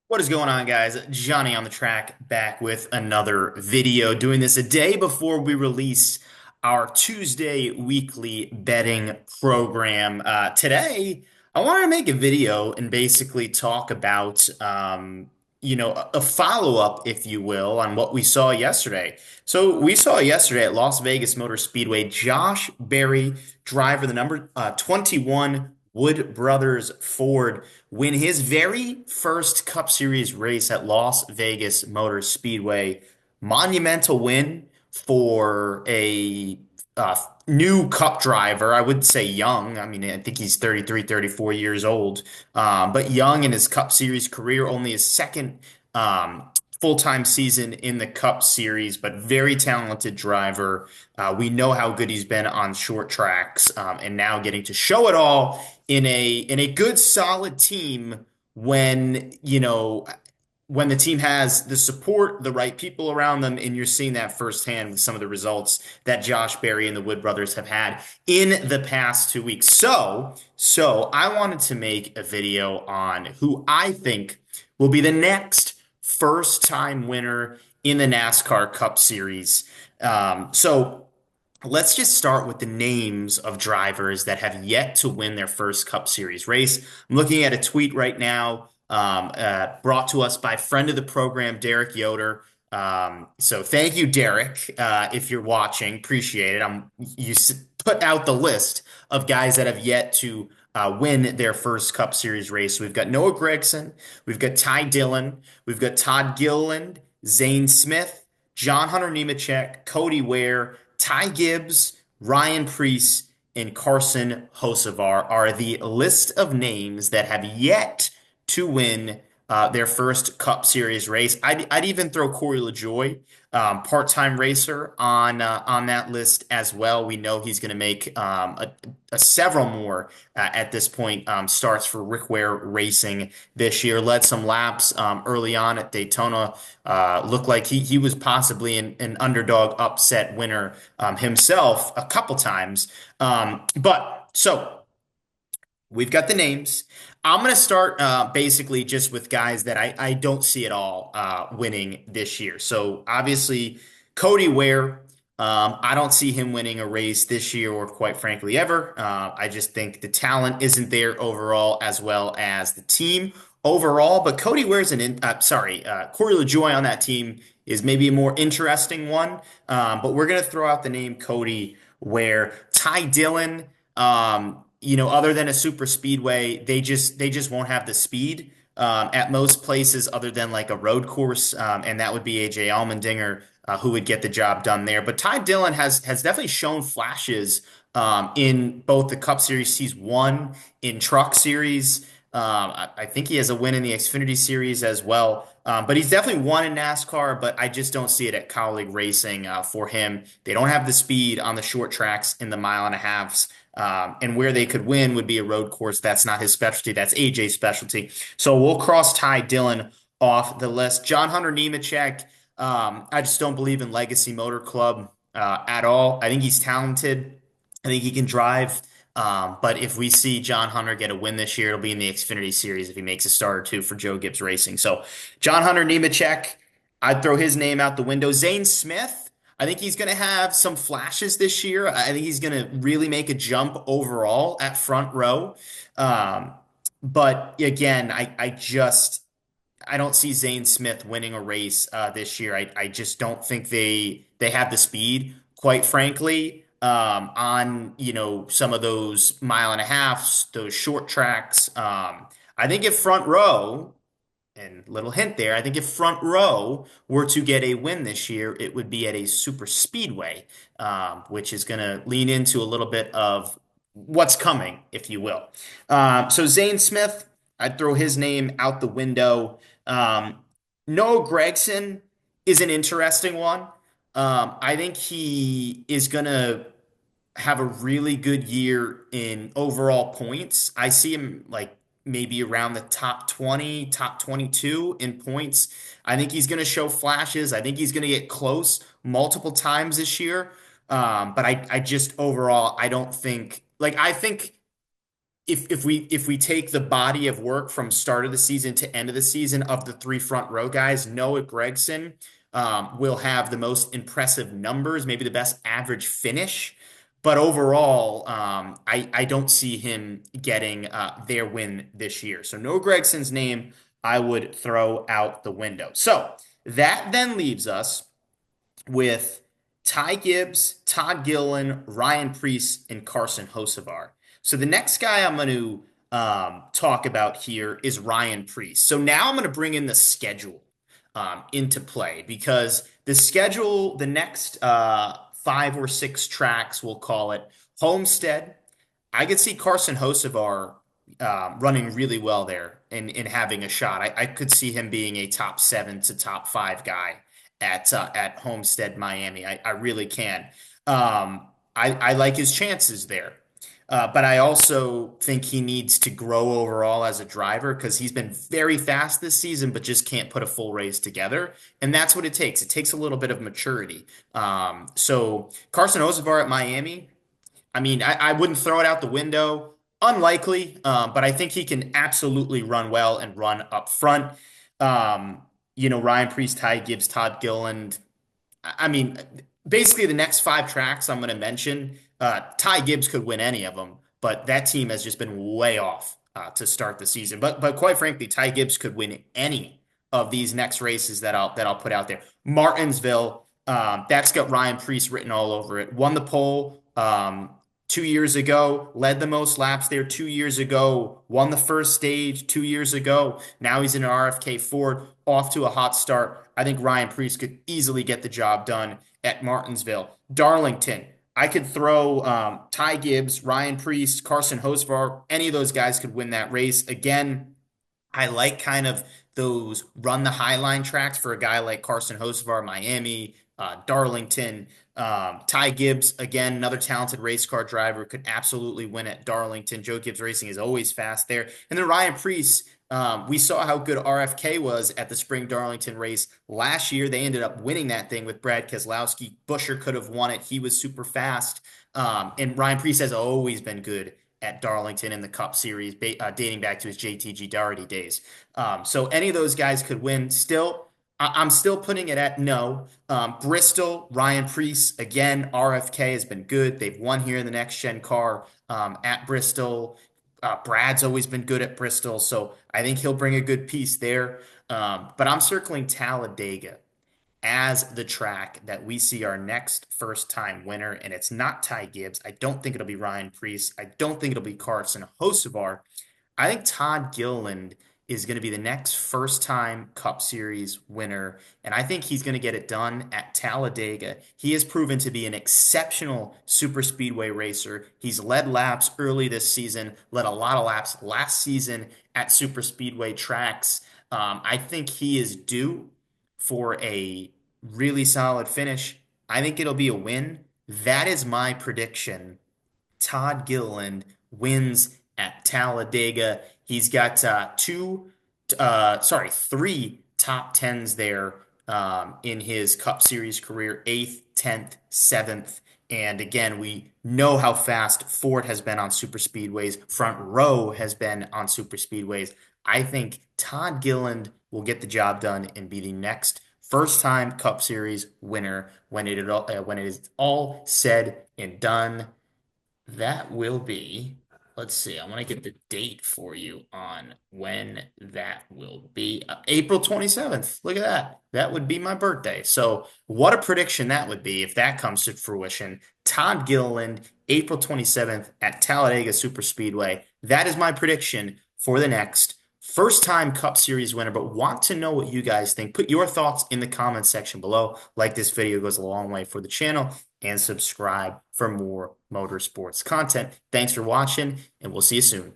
What is going on, guys? Johnny on the track back with another video. Doing this a day before we release our Tuesday weekly betting program. Today, I wanted to make a video and basically talk about, a follow-up, if you will, on what we saw yesterday. So we saw yesterday at Las Vegas Motor Speedway, Josh Berry, driver, the number 21 Wood Brothers Ford, win his very first Cup Series race at Las Vegas Motor Speedway. Monumental win for a new Cup driver. I would say young. I mean, I think he's 33, 34 years old, but young in his Cup Series career, only his second full-time season in the Cup Series, but very talented driver. We know how good he's been on short tracks, and now getting to show it all in a good solid team when when the team has the support, the right people around them, and you're seeing that firsthand with some of the results that Josh Berry and the Wood brothers have had in the past 2 weeks. So I wanted to make a video on who I think will be the next first time winner in the NASCAR Cup Series. So let's just start with the names of drivers that have yet to win their first Cup Series race. I'm looking at a tweet right now, brought to us by friend of the program, Derek Yoder. So thank you, Derek, if you're watching. Appreciate it. Put out the list of guys that have yet to win their first Cup Series race. So we've got Noah Gragson, we've got Ty Dillon, we've got Todd Gilliland, Zane Smith, John Hunter Nemechek, Cody Ware, Ty Gibbs, Ryan Preece, and Carson Hocevar are the list of names that have yet to win their first Cup Series race. I'd even throw Corey LaJoie, part-time racer, on that list as well. We know he's going to make several more at this point starts for Rick Ware Racing this year. Led some laps early on at Daytona. Looked like he was possibly an underdog upset winner himself a couple times. But so. We've got the names. I'm going to start basically just with guys that I don't see at all winning this year. So obviously, Cody Ware, I don't see him winning a race this year or quite frankly ever. I just think the talent isn't there overall as well as the team overall. But Cody Ware's Corey LaJoie on that team is maybe a more interesting one. But we're going to throw out the name Cody Ware. Ty Dillon. Other than a super speedway, they just won't have the speed at most places other than like a road course, and that would be AJ Allmendinger who would get the job done there. But Ty Dillon has definitely shown flashes in both the Cup Series he's won in Truck Series. I think he has a win in the Xfinity Series as well. But he's definitely won in NASCAR, but I just don't see it at colleague racing for him. They don't have the speed on the short tracks in the mile and a halves. And where they could win would be a road course. That's not his specialty. That's AJ's specialty. So we'll cross Ty Dillon off the list. John Hunter Nemechek. I just don't believe in Legacy Motor Club at all. I think he's talented. I think he can drive. But if we see John Hunter get a win this year, it'll be in the Xfinity Series if he makes a start or two for Joe Gibbs Racing. So John Hunter Nemechek, I'd throw his name out the window. Zane Smith, I think he's going to have some flashes this year. I think he's going to really make a jump overall at front row. Um, but again, I don't see Zane Smith winning a race this year. I just don't think they have the speed, quite frankly, on some of those mile and a halfs, those short tracks. I think if front row, and little hint there, I think if front row were to get a win this year, it would be at a super speedway, which is going to lean into a little bit of what's coming, if you will. So Zane Smith, I'd throw his name out the window. Um, Noah Gragson is an interesting one. I think he is going to have a really good year in overall points. I see him like maybe around the top 20, top 22 in points. I think he's going to show flashes. I think he's going to get close multiple times this year. But I just overall, I don't think, like, I think if we take the body of work from start of the season to end of the season of the three front row guys, Noah Gragson will have the most impressive numbers, maybe the best average finish. But overall, I don't see him getting their win this year. So Noah Gregson's name I would throw out the window. So that then leaves us with Ty Gibbs, Todd Gilliland, Ryan Preece, and Carson Hocevar. So the next guy I'm going to talk about here is Ryan Preece. So now I'm going to bring in the schedule into play because the schedule, the next 5 or 6 tracks, we'll call it Homestead. I could see Carson Hocevar running really well there and having a shot. I could see him being a top 7 to top 5 guy at Homestead, Miami. I really can. I like his chances there. But I also think he needs to grow overall as a driver because he's been very fast this season, but just can't put a full race together. And that's what it takes. It takes a little bit of maturity. So Carson Hocevar at Miami, I mean, I wouldn't throw it out the window. Unlikely, but I think he can absolutely run well and run up front. Ryan Preece, Ty Gibbs, Todd Gilliland. I mean, basically the next 5 tracks I'm going to mention, Ty Gibbs could win any of them, but that team has just been way off to start the season. But quite frankly, Ty Gibbs could win any of these next races that I'll put out there. Martinsville, that's got Ryan Preece written all over it. Won the pole 2 years ago, led the most laps there 2 years ago, won the first stage 2 years ago. Now he's in an RFK Ford, off to a hot start. I think Ryan Preece could easily get the job done at Martinsville. Darlington, I could throw Ty Gibbs, Ryan Preece, Carson Hocevar. Any of those guys could win that race. Again, I like kind of those run the high line tracks for a guy like Carson Hocevar, Miami, Darlington. Ty Gibbs, again, another talented race car driver, could absolutely win at Darlington. Joe Gibbs Racing is always fast there. And then Ryan Preece, we saw how good RFK was at the Spring Darlington race last year. They ended up winning that thing with Brad Keselowski. Buscher could have won it. He was super fast. And Ryan Preece has always been good at Darlington in the Cup Series, dating back to his JTG Daugherty days. So any of those guys could win. Still, I'm still putting it at no. Bristol, Ryan Preece, again, RFK has been good. They've won here in the next gen car at Bristol. Brad's always been good at Bristol, so I think he'll bring a good piece there. But I'm circling Talladega as the track that we see our next first time winner, and it's not Ty Gibbs. I don't think it'll be Ryan Preece. I don't think it'll be Carson Hocevar. I think Todd Gilliland is going to be the next first time Cup Series winner, and I think he's going to get it done at Talladega. He has proven to be an exceptional super speedway racer. He's led laps early this season, led a lot of laps last season at super speedway tracks. I think he is due for a really solid finish. I think it'll be a win. That is my prediction. Todd Gilliland wins at Talladega. He's got three top tens there in his Cup Series career, eighth, 10th, seventh. And again, we know how fast Ford has been on super speedways. Front row has been on super speedways. I think Todd Gilliland will get the job done and be the next first time Cup Series winner when it is all said and done. That will be, let's see, I want to get the date for you on when that will be. April 27th. Look at that. That would be my birthday. So, what a prediction that would be if that comes to fruition. Todd Gilliland, April 27th at Talladega Super Speedway. That is my prediction for the next first time Cup Series winner, but want to know what you guys think. Put your thoughts in the comments section below. Like this video goes a long way for the channel, and subscribe for more motorsports content. Thanks for watching, and we'll see you soon.